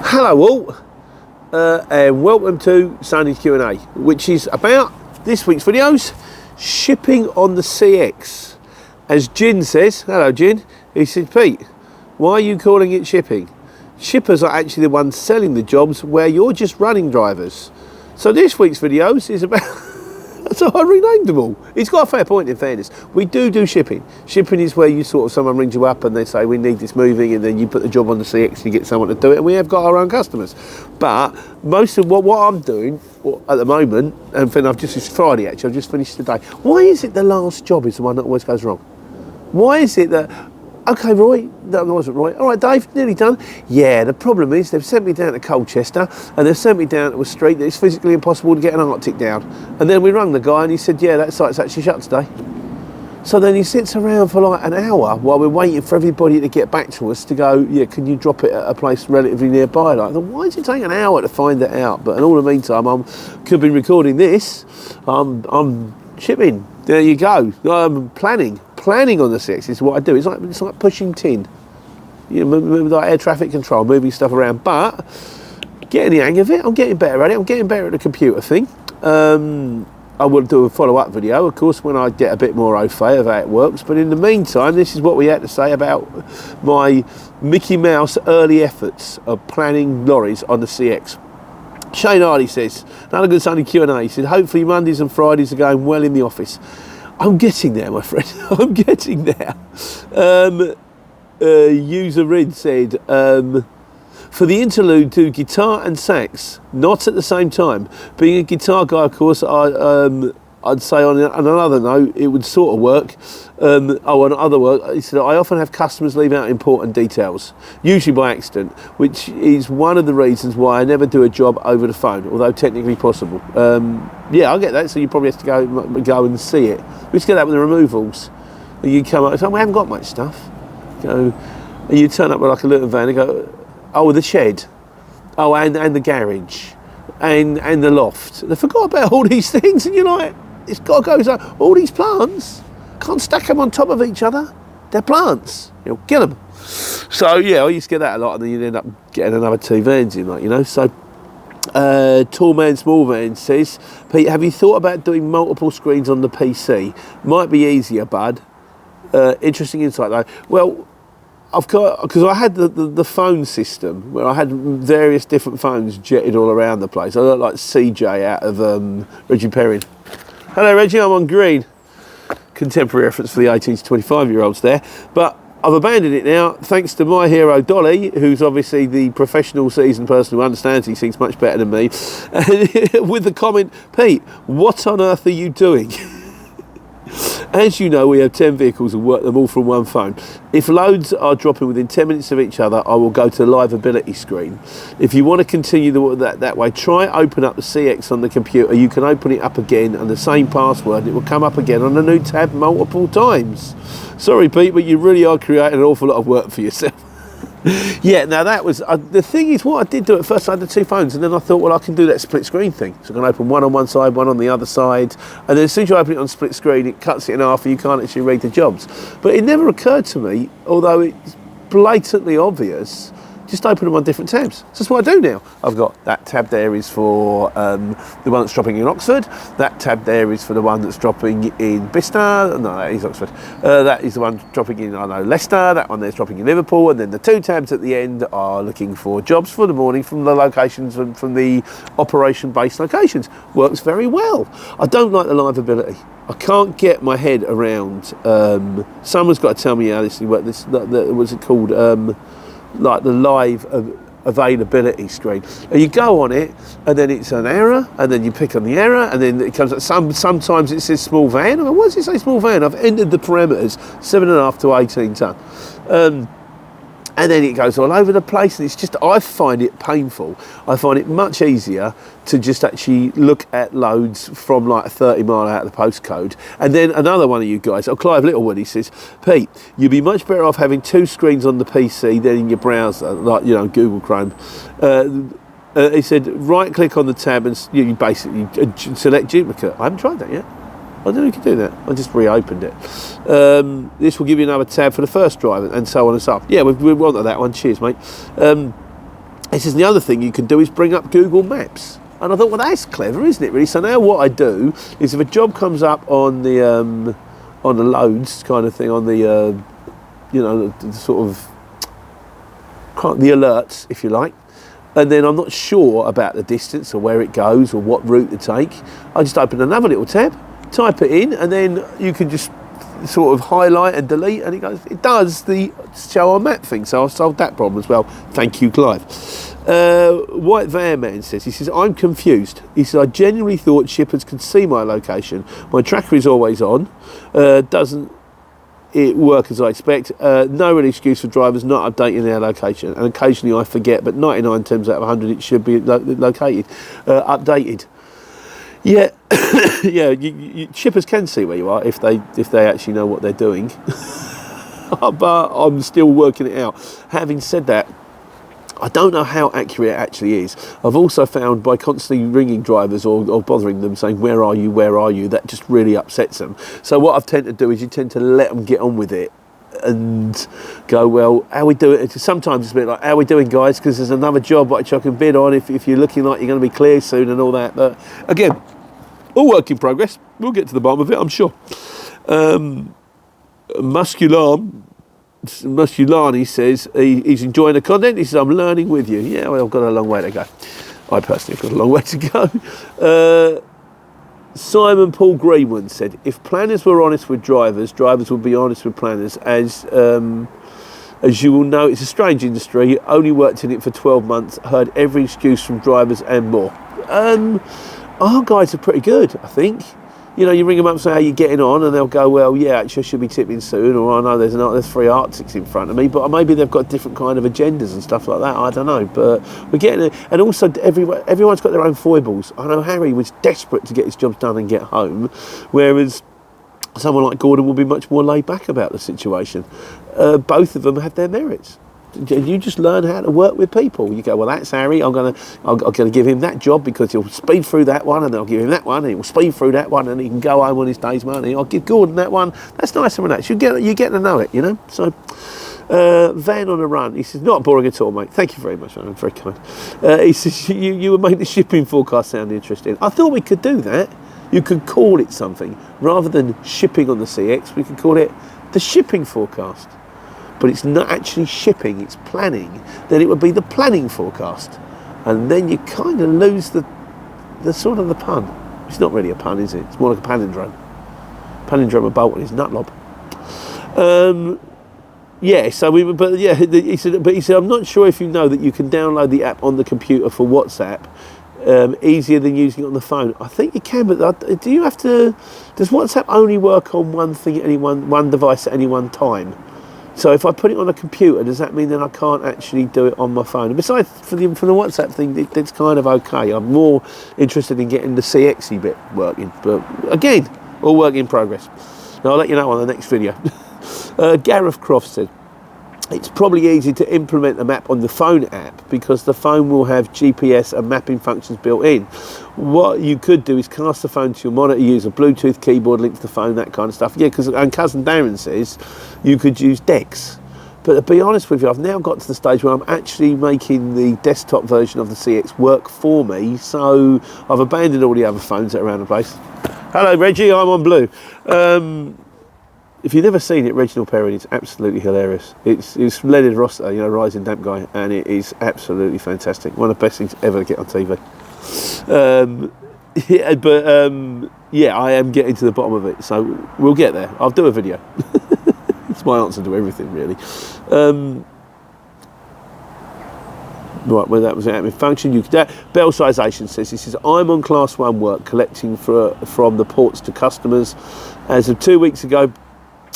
Hello all, and welcome to Sunday's Q&A, which is about this week's videos, shipping on the CX. As Jin says, hello Jin, he said, Pete, why are you calling it shipping? Shippers are actually the ones selling the jobs where you're just running drivers. So this week's videos is about, so I renamed them all. He's got a fair point in fairness. We do shipping. Shipping is where you sort of, someone rings you up and they say, we need this moving, and then you put the job on the CX and you get someone to do it, and we have got our own customers. But most of what I'm doing at the moment, and then it's Friday actually, I've just finished today. Why is it the last job is the one that always goes wrong? Why is it that, okay, Roy, that wasn't Roy. All right, Dave, nearly done. Yeah, the problem is they've sent me down to Colchester and they've sent me down to a street that it's physically impossible to get an Arctic down. And then we rang the guy and he said, yeah, that site's actually shut today. So then he sits around for like an hour while we're waiting for everybody to get back to us to go, yeah, can you drop it at a place relatively nearby? Like, why does it take an hour to find it out? But in all the meantime, I could be recording this. I'm shipping. There you go. I'm planning on the CX is what I do. It's like pushing tin. You know, like air traffic control, moving stuff around. But getting the hang of it, I'm getting better at it. I'm getting better at the computer thing. I will do a follow-up video, of course, when I get a bit more au fait of how it works. But in the meantime, this is what we had to say about my Mickey Mouse early efforts of planning lorries on the CX. Shane Hardy says, another good Sunday Q&A. He said, hopefully Mondays and Fridays are going well in the office. I'm getting there, my friend. I'm getting there. User Rid said, for the interlude, do guitar and sax, not at the same time. Being a guitar guy, of course, I'd say on another note, it would sort of work. On other work, he said, I often have customers leave out important details, usually by accident, which is one of the reasons why I never do a job over the phone, although technically possible. Yeah, I get that, so you probably have to go and see it. We just get that with the removals. You come up and say, we haven't got much stuff. And you turn up with like a little van and go, oh, the shed, oh, and the garage, and the loft. They forgot about all these things, and you're like, it's got to go. So all these plants, can't stack them on top of each other. They're plants. You'll kill them. So yeah, I used to get that a lot, and then you'd end up getting another two vans in, like, you know. So Tall Man Small Man says, Pete, have you thought about doing multiple screens on the PC? Might be easier, bud. Interesting insight though. Well, I've got, because I had the phone system where I had various different phones jetted all around the place. I look like CJ out of Reggie Perrin. Hello Reggie, I'm on green. Contemporary reference for the 18 to 25-year-olds there. But I've abandoned it now, thanks to my hero Dolly, who's obviously the professional seasoned person who understands these things much better than me. And with the comment, Pete, what on earth are you doing? As you know, we have 10 vehicles and work them all from one phone. If loads are dropping within 10 minutes of each other, I will go to the liveability screen. If you want to continue that way, try open up the CX on the computer. You can open it up again and the same password, and it will come up again on a new tab multiple times. Sorry, Pete, but you really are creating an awful lot of work for yourself. Yeah, now that was, the thing is, what I did do at first, I had the two phones, and then I thought, well, I can do that split screen thing. So I can open one on one side, one on the other side, and then as soon as you open it on split screen, it cuts it in half and you can't actually read the jobs. But it never occurred to me, although it's blatantly obvious, just open them on different tabs. So that's what I do now. I've got that tab there is for the one that's dropping in Oxford. That tab there is for the one that's dropping in Bicester. No, that is Oxford. That is the one dropping in, I know, Leicester. That one there's dropping in Liverpool. And then the two tabs at the end are looking for jobs for the morning from the locations and from the operation-based locations. Works very well. I don't like the liveability. I can't get my head around. Someone's got to tell me how this works. What's it called? Like the live availability screen. And you go on it, and then it's an error, and then you pick on the error, and then it comes up. Sometimes it says small van. I mean, why does it say small van? I've entered the parameters 7.5 to 18 ton. And then it goes all over the place, and it's just, I find it painful. I find it much easier to just actually look at loads from like a 30 mile out of the postcode. And then another one of you guys, Clive Littlewood, he says, Pete, you'd be much better off having two screens on the PC than in your browser, like, you know, Google Chrome. He said, right click on the tab and you basically select duplicate. I haven't tried that yet. I don't know if you can do that. I just reopened it. This will give you another tab for the first drive and so on and so on. Yeah, we wanted that one. Cheers, mate. He says, the other thing you can do is bring up Google Maps. And I thought, well, that's clever, isn't it, really? So now what I do is if a job comes up on the loads kind of thing, on the, you know, the sort of, the alerts, if you like, and then I'm not sure about the distance or where it goes or what route to take, I just open another little tab, type it in, and then you can just sort of highlight and delete, and it does the show on map thing. So I've solved that problem as well. Thank you, Clive. White Van Man says, he says, I'm confused. He says, I genuinely thought shippers could see my location. My tracker is always on. Doesn't it work as I expect? No real excuse for drivers not updating their location. And occasionally I forget, but 99 times out of 100 it should be updated. Yeah, yeah. Shippers can see where you are if they actually know what they're doing. But I'm still working it out. Having said that, I don't know how accurate it actually is. I've also found by constantly ringing drivers or bothering them saying, where are you, that just really upsets them. So what I've tended to do is you tend to let them get on with it and go, well, how we doing? Sometimes it's a bit like, how we doing, guys? Because there's another job which I can bid on if you're looking like you're going to be clear soon and all that. But again, all work in progress. We'll get to the bottom of it, I'm sure. Musculani says he's enjoying the content. He says, I'm learning with you. Yeah, well, I've got a long way to go. I personally have got a long way to go. Simon Paul Greenwood said, if planners were honest with drivers, drivers would be honest with planners. As you will know, it's a strange industry. Only worked in it for 12 months. Heard every excuse from drivers and more. Our guys are pretty good, I think. You know, you ring them up and say how you're getting on, and they'll go, well, yeah, actually I should be tipping soon, or I know there's 3 Arctics in front of me, but maybe they've got different kind of agendas and stuff like that. I don't know, but we're getting it. And also, everyone's got their own foibles. I know Harry was desperate to get his jobs done and get home, whereas someone like Gordon will be much more laid back about the situation. Both of them have their merits. You just learn how to work with people. You go, well, that's Harry. I'm gonna give him that job because he'll speed through that one, and then I'll give him that one, and he'll speed through that one, and he can go home on his day's money. I'll give Gordon that one. That's nice and relaxed. You get to know it, you know. So, Van on a Run. He says, not boring at all, mate. Thank you very much, man. I'm very kind. He says, you would make the shipping forecast sound interesting. I thought we could do that. You could call it something rather than shipping on the CX. We could call it the shipping forecast. But it's not actually shipping, it's planning, then it would be the planning forecast. And then you kind of lose the sort of the pun. It's not really a pun, is it? It's more like a palindrome. Palindrome of Bolton is nutlob. Yeah, so he said, I'm not sure if you know that you can download the app on the computer for WhatsApp, easier than using it on the phone. I think you can, but do you have to, does WhatsApp only work on one thing at one device at any one time? So if I put it on a computer, does that mean then I can't actually do it on my phone? And besides, for the WhatsApp thing, it's kind of okay. I'm more interested in getting the CXy bit working. But again, all work in progress. Now I'll let you know on the next video. Gareth Croft said, it's probably easy to implement a map on the phone app because the phone will have GPS and mapping functions built in. What you could do is cast the phone to your monitor, use a Bluetooth keyboard linked to the phone, that kind of stuff. Yeah, and Cousin Darren says you could use DeX. But to be honest with you, I've now got to the stage where I'm actually making the desktop version of the CX work for me. So I've abandoned all the other phones that are around the place. Hello, Reggie, I'm on Blue. If you've never seen it, Reginald Perrin is absolutely hilarious. It's Leonard Ross, Rising Damp guy, and it is absolutely fantastic. One of the best things ever to get on TV. Yeah, I am getting to the bottom of it, so we'll get there. I'll do a video. It's my answer to everything, really. Right, well, that was out of function. Belsization says, he says, I'm on Class 1 work, collecting from the ports to customers. As of 2 weeks ago,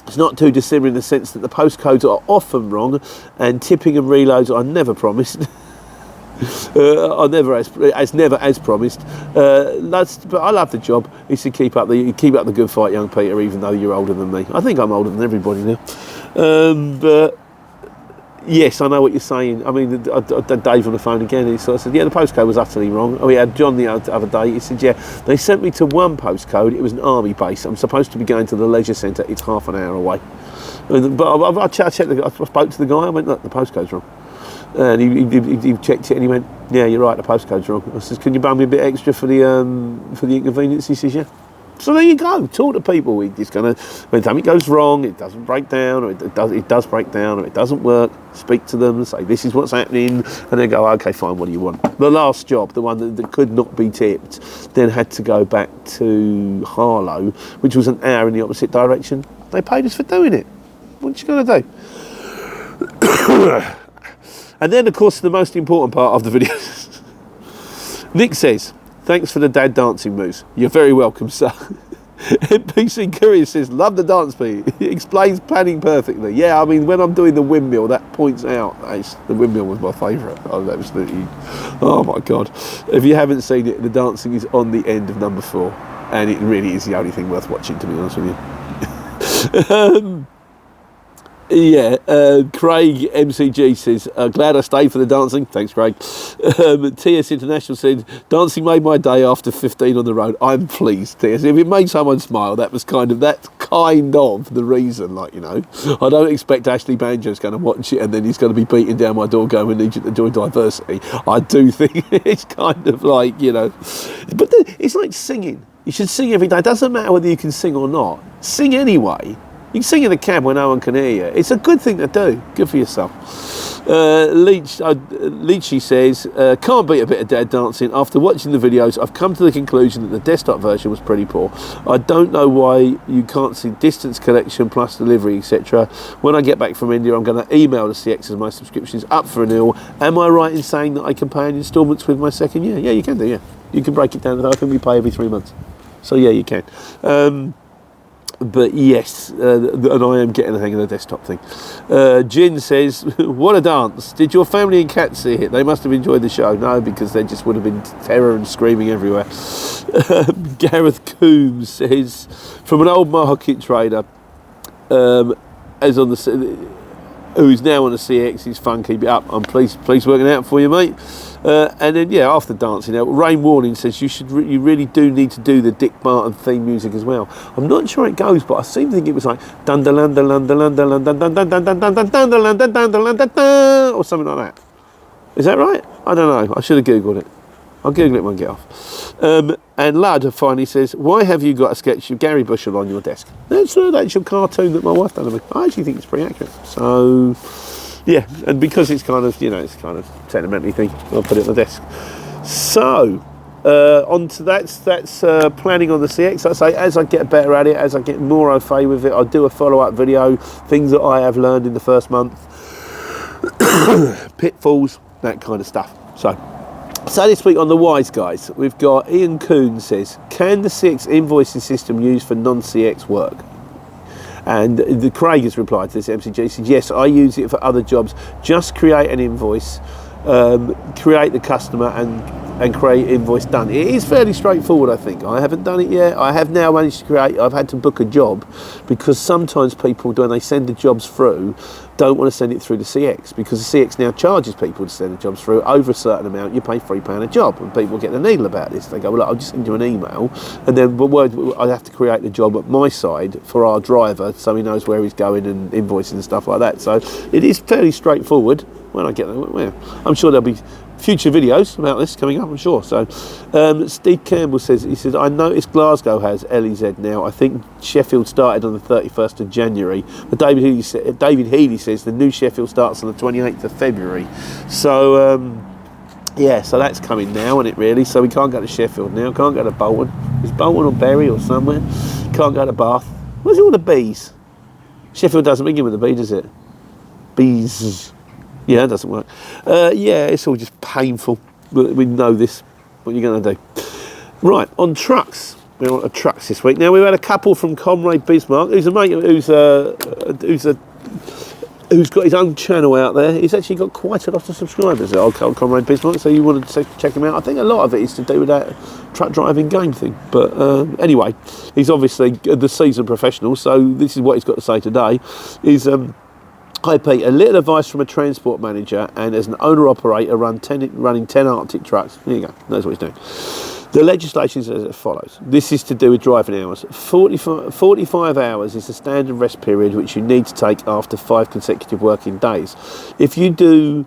it's not too dissimilar in the sense that the postcodes are often wrong and tipping and reloads are never promised. Are never as promised. But I love the job. You should keep up the good fight, young Peter, even though you're older than me. I think I'm older than everybody now. But yes, I know what you're saying. I mean, Dave on the phone again, and so I said, yeah, the postcode was utterly wrong. We had John the other day. He said, yeah, they sent me to one postcode. It was an army base. I'm supposed to be going to the leisure centre. It's half an hour away. But I spoke to the guy. I went, look, the postcode's wrong. And he checked it and he went, yeah, you're right, the postcode's wrong. I says, can you bum me a bit extra for the inconvenience? He says, yeah. So there you go. Talk to people. It's gonna, when something goes wrong, it doesn't break down, or it does break down, or it doesn't work. Speak to them and say, this is what's happening, and then go, okay, fine. What do you want? The last job, the one that could not be tipped, then had to go back to Harlow, which was an hour in the opposite direction. They paid us for doing it. What you gonna do? And then, of course, the most important part of the video. Nick says, thanks for the dad dancing moves. You're very welcome, sir. NPC Courier says, love the dance beat. It explains planning perfectly. Yeah, I mean, when I'm doing the windmill, that points out. The windmill was my favourite. I was absolutely, oh my God. If you haven't seen it, the dancing is on the end of number 4. And it really is the only thing worth watching, to be honest with you. Yeah, Craig MCG says, glad I stayed for the dancing. Thanks, Craig. TS International said, dancing made my day after 15 on the road. I'm pleased, TS. If it made someone smile, that's kind of the reason, like, you know. I don't expect Ashley Banjo's going to watch it and then he's going to be beating down my door going, we need you to join diversity. I do think it's kind of like, you know. But it's like singing. You should sing every day. It doesn't matter whether you can sing or not. Sing anyway. You can sing in the cab when no one can hear you. It's a good thing to do. Good for yourself. Leachy says, can't beat a bit of dad dancing. After watching the videos, I've come to the conclusion that the desktop version was pretty poor. I don't know why you can't see distance collection plus delivery, etc. When I get back from India, I'm going to email the CX as my subscription is up for renewal. Am I right in saying that I can pay in instalments with my second year? Yeah, you can do, yeah. You can break it down. I think we pay every 3 months. So, yeah, you can. But yes, and I am getting the hang of the desktop thing. Jin says, what a dance. Did your family and cats see it? They must have enjoyed the show. No, because there just would have been terror and screaming everywhere. Gareth Coombs says, from an old market trader, as on the who's now on the CX, he's fun, keep it up. I'm pleased working out for you, mate. And then, yeah, after dancing out, Rain Warning says you really do need to do the Dick Barton theme music as well. I'm not sure it goes, but I seem to think it was like dun dun dun dun dun dun dun dun dun dun dun dun dun dun dun dun dun dun or something like that. Is that right? I don't know. I should have googled it. I'll Google it when I get off. And Lad finally says, why have you got a sketch of Gary Bushell on your desk? That's an actual cartoon that my wife done of me. I actually think it's pretty accurate. So, yeah, and because it's kind of, you know, it's kind of sentimentally thing, I'll put it on the desk. So, on to that's planning on the CX. I say, as I get better at it, as I get more au fait with it, I'll do a follow-up video, things that I have learned in the first month, pitfalls, that kind of stuff. So this week on the Wise Guys, we've got Ian Coon says, can the CX invoicing system used for non-CX work? And the Craig has replied to this MCG, he said, yes, I use it for other jobs. Just create an invoice, create the customer and create invoice done. It is fairly straightforward, I think. I haven't done it yet. I have now managed to create, I've had to book a job because sometimes people, when they send the jobs through, don't want to send it through the CX because the CX now charges people to send the jobs through over a certain amount. You pay £3 a job, and people get the needle about this. They go, well, look, I'll just send you an email, and then I have to create the job at my side for our driver so he knows where he's going and invoicing and stuff like that. So it is fairly straightforward. When I get there, well, I'm sure there'll be future videos about this coming up, I'm sure. So Steve Campbell says, he says, I noticed Glasgow has LEZ now. I think Sheffield started on the 31st of January. But David Healy says the new Sheffield starts on the 28th of February. So yeah, so that's coming now, isn't it, really? So we can't go to Sheffield now, can't go to Bolton. Is Bolton or Bury or somewhere? Can't go to Bath. Where's all the B's? Sheffield doesn't begin with a B, does it? Bees. Yeah, it doesn't work. Yeah, it's all just painful. We know this. What are you going to do? Right, on trucks. We're on to trucks this week. Now, we've had a couple from Comrade Bismarck, who's a mate who's got his own channel out there. He's actually got quite a lot of subscribers, old Comrade Bismarck, so you wanted to check him out. I think a lot of it is to do with that truck driving game thing. But anyway, he's obviously the seasoned professional, so this is what he's got to say today. Is hi Pete, a little advice from a transport manager and as an owner-operator running 10 Arctic trucks. There you go, knows what he's doing. The legislation is as follows. This is to do with driving hours. 45 hours is the standard rest period which you need to take after 5 consecutive working days. If you do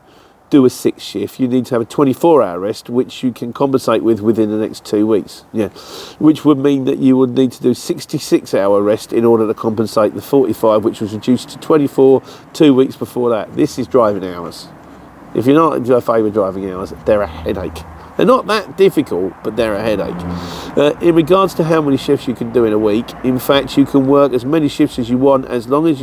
do a 6 shift, you need to have a 24-hour rest, which you can compensate with within the next 2 weeks. Yeah, which would mean that you would need to do 66-hour rest in order to compensate the 45, which was reduced to 24 2 weeks before that. This is driving hours. If you're not in favour of driving hours, they're a headache. They're not that difficult, but they're a headache. In regards to how many shifts you can do in a week, in fact, you can work as many shifts as you want as long as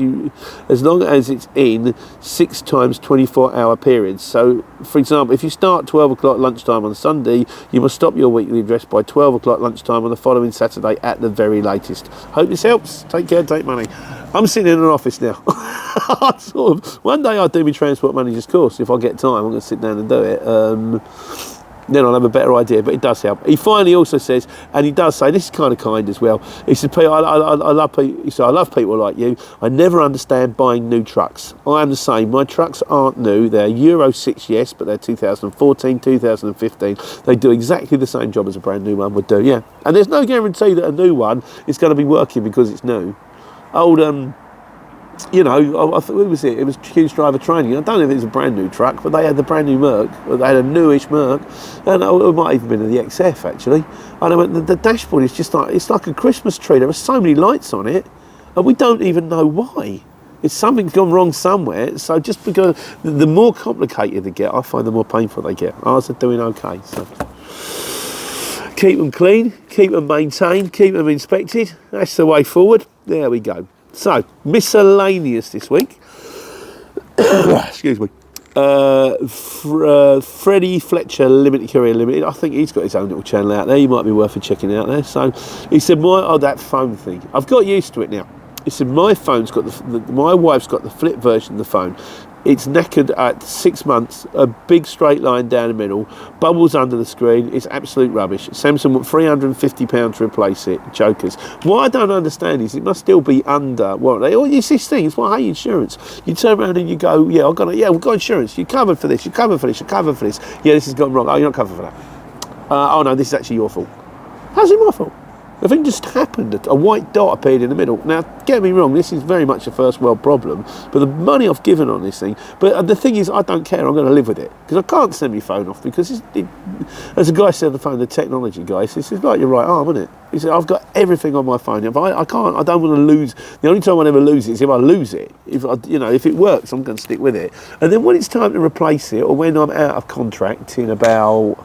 it's in 6 times 24-hour periods. So, for example, if you start 12 o'clock lunchtime on Sunday, you must stop your weekly address by 12 o'clock lunchtime on the following Saturday at the very latest. Hope this helps. Take care, take money. I'm sitting in an office now. One day I'll do my transport manager's course. If I get time, I'm going to sit down and do it. Then I'll have a better idea, but it does help. He finally also says, and he does say, this is kind of kind as well, he said, I love people, he said, I love people like you. I never understand buying new trucks. I am the same. My trucks aren't new. They're Euro 6, yes, but they're 2014, 2015. They do exactly the same job as a brand new one would do, yeah. And there's no guarantee that a new one is going to be working because it's new. You know, I thought, what was it? It was Q's driver training. I don't know if it was a brand new truck, but they had the brand new Merc, or they had a newish Merc, and it might even been the XF actually. And I went, the dashboard is just like, it's like a Christmas tree. There are so many lights on it, and we don't even know why. It's something's gone wrong somewhere. So just because the more complicated they get, I find the more painful they get. Ours are doing okay. So keep them clean, keep them maintained, keep them inspected. That's the way forward. There we go. So, miscellaneous this week. Excuse me. Freddie Fletcher Limited Courier Limited. I think he's got his own little channel out there. He might be worth a checking out there. So, he said, that phone thing. I've got used to it now. He said, my phone's got my wife's got the flip version of the phone. It's knackered at 6 months, a big straight line down the middle, bubbles under the screen. It's absolute rubbish. Samsung want £350 to replace it. Jokers. What I don't understand is it must still be under warranty. Oh, it's this thing. It's why I hate insurance. You turn around and you go, we've got insurance. You're covered for this. You're covered for this. You're covered for this. Yeah, this has gone wrong. Oh, you're not covered for that. Oh no, this is actually your fault. How's it my fault? The thing just happened. A white dot appeared in the middle. Now, get me wrong, this is very much a first world problem, but the money I've given on this thing, but the thing is, I don't care, I'm going to live with it, because I can't send my phone off, because as a guy said on the phone, the technology guy, he says, it's like your right arm, isn't it? He said, I've got everything on my phone. If I don't want to lose, the only time I ever lose it is if I lose it. If it works, I'm going to stick with it. And then when it's time to replace it, or when I'm out of contract in about,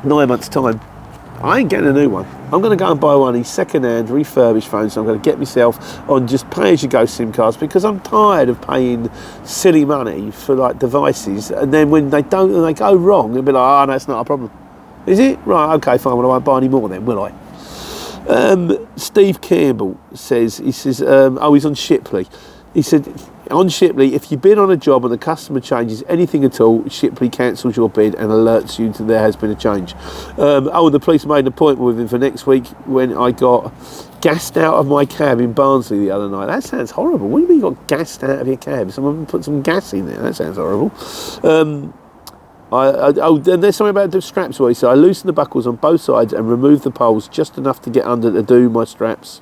9 months' time, I ain't getting a new one. I'm going to go and buy one of these second-hand, refurbished phones. So I'm going to get myself on just pay-as-you-go SIM cards, because I'm tired of paying silly money for like devices, and then when they don't and they go wrong, they'll be like, oh, no, it's not a problem. Is it? Right, okay, fine, well, I won't buy any more then, will I? Steve Campbell says, he's on Shipley. He said, on Shipley, if you bid on a job and the customer changes anything at all, Shipley cancels your bid and alerts you that there has been a change. The police made an appointment with him for next week when I got gassed out of my cab in Barnsley the other night. That sounds horrible. What do you mean you got gassed out of your cab? Someone put some gas in there. That sounds horrible. Then there's something about the straps where he said, I loosened the buckles on both sides and removed the poles just enough to get under to do my straps,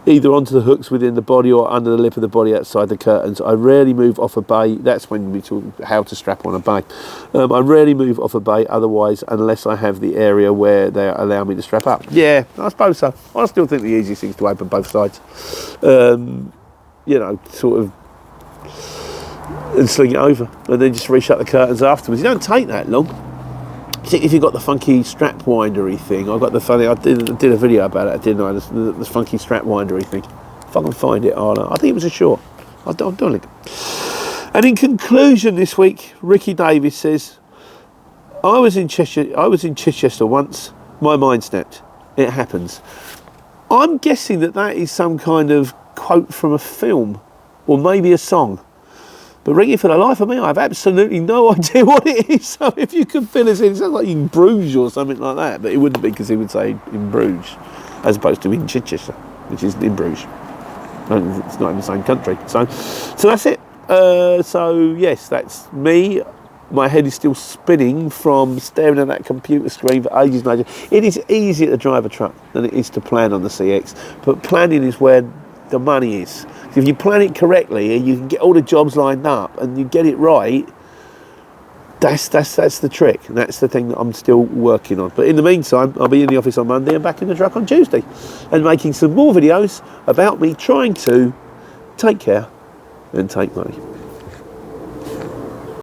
either onto the hooks within the body or under the lip of the body outside the curtains. I rarely move off a bay. That's when we talk how to strap on a bay. I rarely move off a bay otherwise, unless I have the area where they allow me to strap up. Yeah, I suppose so. I still think the easiest thing is to open both sides. Sort of, and sling it over, and then just reshut the curtains afterwards. It don't take that long. If you've got the funky strap windery thing, I did a video about it, didn't I? The funky strap windery thing. If I can find it, I think it was a short. I'll do a link. And in conclusion this week, Ricky Davis says, I was in Chichester once. My mind snapped. It happens. I'm guessing that is some kind of quote from a film, or maybe a song. But Ricky, for the life of me, I have absolutely no idea what it is. So if you could fill us in, it sounds like in Bruges or something like that. But it wouldn't be, because he would say in Bruges, as opposed to in Chichester, which is in Bruges. And it's not in the same country. So that's it. So yes, that's me. My head is still spinning from staring at that computer screen for ages and ages. It is easier to drive a truck than it is to plan on the CX. But planning is where the money is. If you plan it correctly and you can get all the jobs lined up and you get it right, that's the trick, and that's the thing that I'm still working on. But in the meantime, I'll be in the office on Monday and back in the truck on Tuesday, and making some more videos about me trying to take care and take money.